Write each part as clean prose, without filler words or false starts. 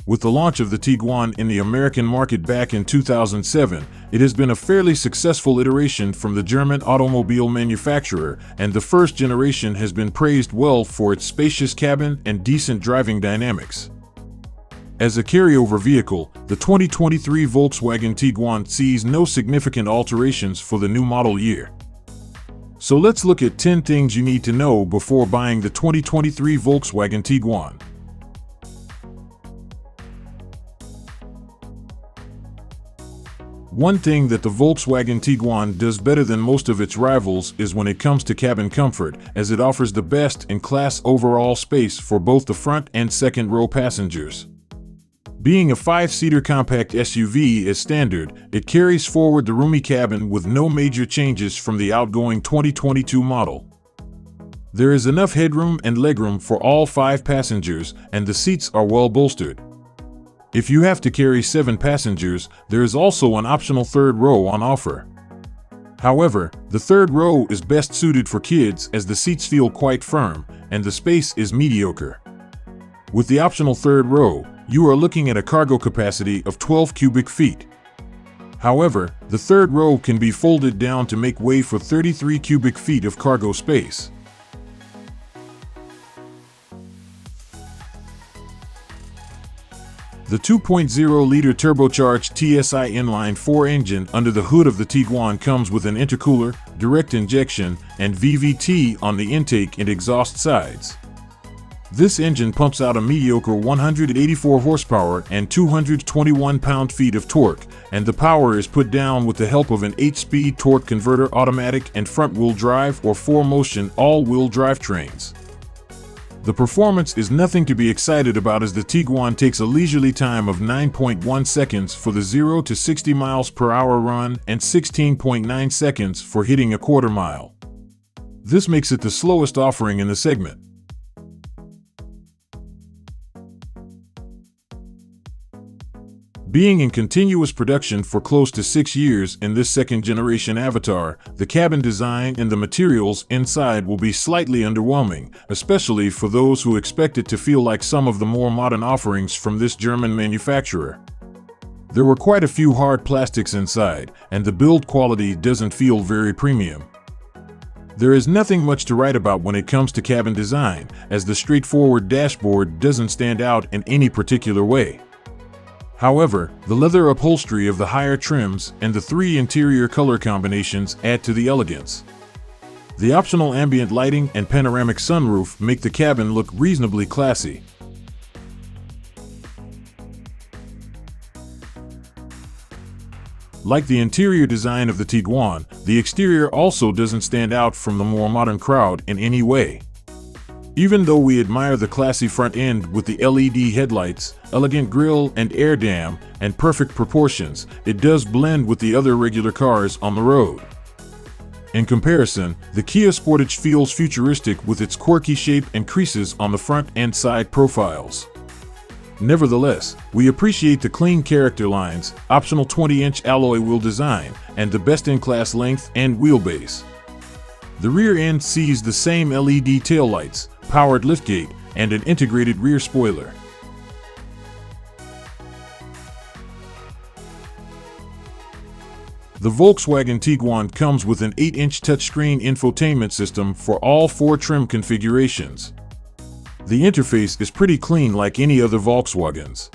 With the launch of the Tiguan in the American market back in 2007, it has been a fairly successful iteration from the German automobile manufacturer, and the first generation has been praised well for its spacious cabin and decent driving dynamics. As a carryover vehicle, the 2023 Volkswagen Tiguan sees no significant alterations for the new model year. So let's look at 10 things you need to know before buying the 2023 Volkswagen Tiguan. One thing that the Volkswagen Tiguan does better than most of its rivals is when it comes to cabin comfort, as it offers the best-in-class overall space for both the front and second-row passengers. Being a 5-seater compact SUV as standard, it carries forward the roomy cabin with no major changes from the outgoing 2022 model. There is enough headroom and legroom for all 5 passengers, and the seats are well bolstered. If you have to carry 7 passengers, there is also an optional third row on offer. However, the third row is best suited for kids as the seats feel quite firm, and the space is mediocre. With the optional third row, you are looking at a cargo capacity of 12 cubic feet. However, the third row can be folded down to make way for 33 cubic feet of cargo space. The 2.0-liter turbocharged TSI inline-4 engine under the hood of the Tiguan comes with an intercooler, direct injection, and VVT on the intake and exhaust sides. This engine pumps out a mediocre 184 horsepower and 221 pound-feet of torque, and the power is put down with the help of an 8-speed torque converter automatic and front-wheel drive or 4-motion all-wheel drivetrains. The performance is nothing to be excited about, as the Tiguan takes a leisurely time of 9.1 seconds for the 0 to 60 miles per hour run and 16.9 seconds for hitting a quarter mile. This makes it the slowest offering in the segment. Being in continuous production for close to 6 years in this second-generation Avatar, the cabin design and the materials inside will be slightly underwhelming, especially for those who expect it to feel like some of the more modern offerings from this German manufacturer. There were quite a few hard plastics inside, and the build quality doesn't feel very premium. There is nothing much to write about when it comes to cabin design, as the straightforward dashboard doesn't stand out in any particular way. However, the leather upholstery of the higher trims and the 3 interior color combinations add to the elegance. The optional ambient lighting and panoramic sunroof make the cabin look reasonably classy. Like the interior design of the Tiguan, the exterior also doesn't stand out from the more modern crowd in any way. Even though we admire the classy front end with the LED headlights, elegant grille and air dam, and perfect proportions, it does blend with the other regular cars on the road. In comparison, the Kia Sportage feels futuristic with its quirky shape and creases on the front and side profiles. Nevertheless, we appreciate the clean character lines, optional 20-inch alloy wheel design, and the best-in-class length and wheelbase. The rear end sees the same LED taillights, powered liftgate, and an integrated rear spoiler. The Volkswagen Tiguan comes with an 8-inch touchscreen infotainment system for all 4 trim configurations. The interface is pretty clean like any other Volkswagens.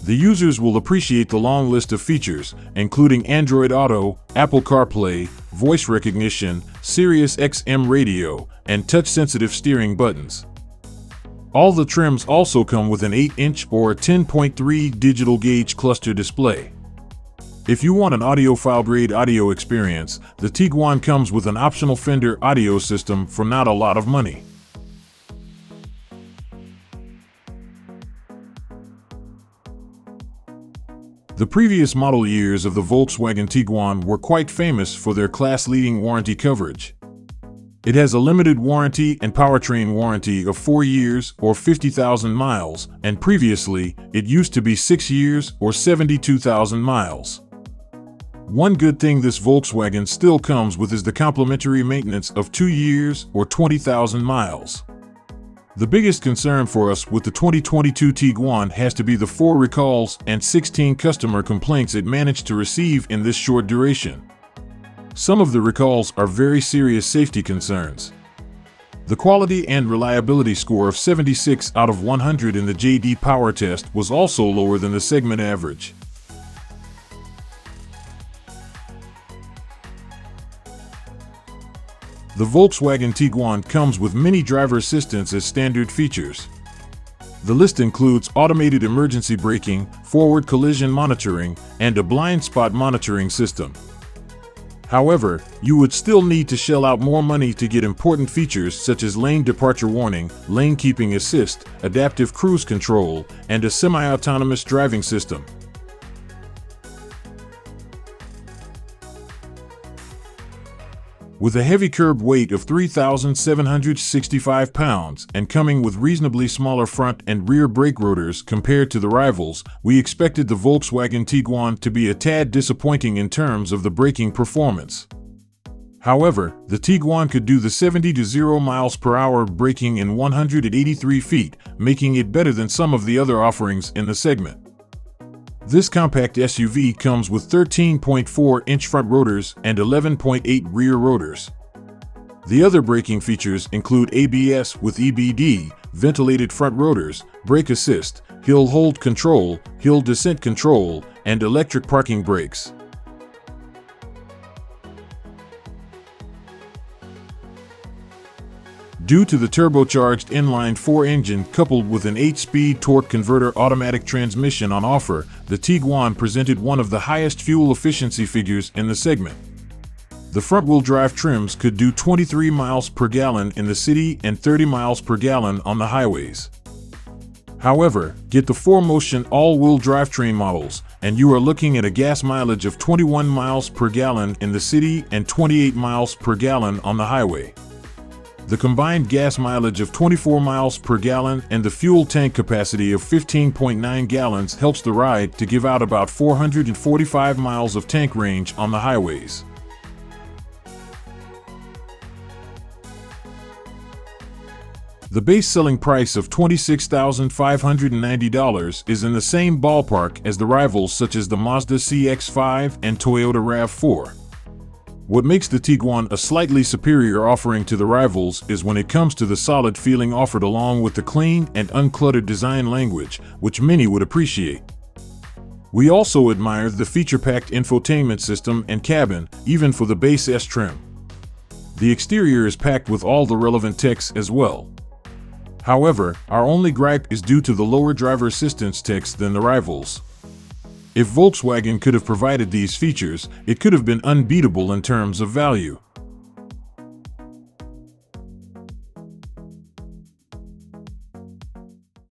The users will appreciate the long list of features, including Android Auto, Apple CarPlay, voice recognition, Sirius XM radio, and touch-sensitive steering buttons. All the trims also come with an 8-inch or 10.3 digital gauge cluster display. If you want an audiophile-grade audio experience, the Tiguan comes with an optional Fender audio system for not a lot of money. The previous model years of the Volkswagen Tiguan were quite famous for their class-leading warranty coverage. It has a limited warranty and powertrain warranty of 4 years or 50,000 miles, and previously, it used to be 6 years or 72,000 miles. One good thing this Volkswagen still comes with is the complimentary maintenance of 2 years or 20,000 miles. The biggest concern for us with the 2022 Tiguan has to be the 4 recalls and 16 customer complaints it managed to receive in this short duration. Some of the recalls are very serious safety concerns. The quality and reliability score of 76 out of 100 in the JD Power test was also lower than the segment average. The Volkswagen Tiguan comes with many driver assistance as standard features. The list includes automated emergency braking, forward collision monitoring, and a blind spot monitoring system. However, you would still need to shell out more money to get important features such as lane departure warning, lane keeping assist, adaptive cruise control, and a semi-autonomous driving system. With a heavy curb weight of 3,765 pounds and coming with reasonably smaller front and rear brake rotors compared to the rivals, we expected the Volkswagen Tiguan to be a tad disappointing in terms of the braking performance. However, the Tiguan could do the 70 to 0 miles per hour braking in 183 feet, making it better than some of the other offerings in the segment. This compact SUV comes with 13.4-inch front rotors and 11.8 rear rotors. The other braking features include ABS with EBD, ventilated front rotors, brake assist, hill hold control, hill descent control, and electric parking brakes. Due to the turbocharged inline-4 engine coupled with an 8-speed torque converter automatic transmission on offer, the Tiguan presented one of the highest fuel efficiency figures in the segment. The front-wheel drive trims could do 23 miles per gallon in the city and 30 miles per gallon on the highways. However, get the 4Motion all-wheel drivetrain models, and you are looking at a gas mileage of 21 miles per gallon in the city and 28 miles per gallon on the highway. The combined gas mileage of 24 miles per gallon and the fuel tank capacity of 15.9 gallons helps the ride to give out about 445 miles of tank range on the highways. The base selling price of $26,590 is in the same ballpark as the rivals such as the Mazda CX-5 and Toyota RAV4. What makes the Tiguan a slightly superior offering to the rivals is when it comes to the solid feeling offered along with the clean and uncluttered design language, which many would appreciate. We also admire the feature-packed infotainment system and cabin, even for the base S trim. The exterior is packed with all the relevant techs as well. However, our only gripe is due to the lower driver assistance techs than the rivals. If Volkswagen could have provided these features, it could have been unbeatable in terms of value.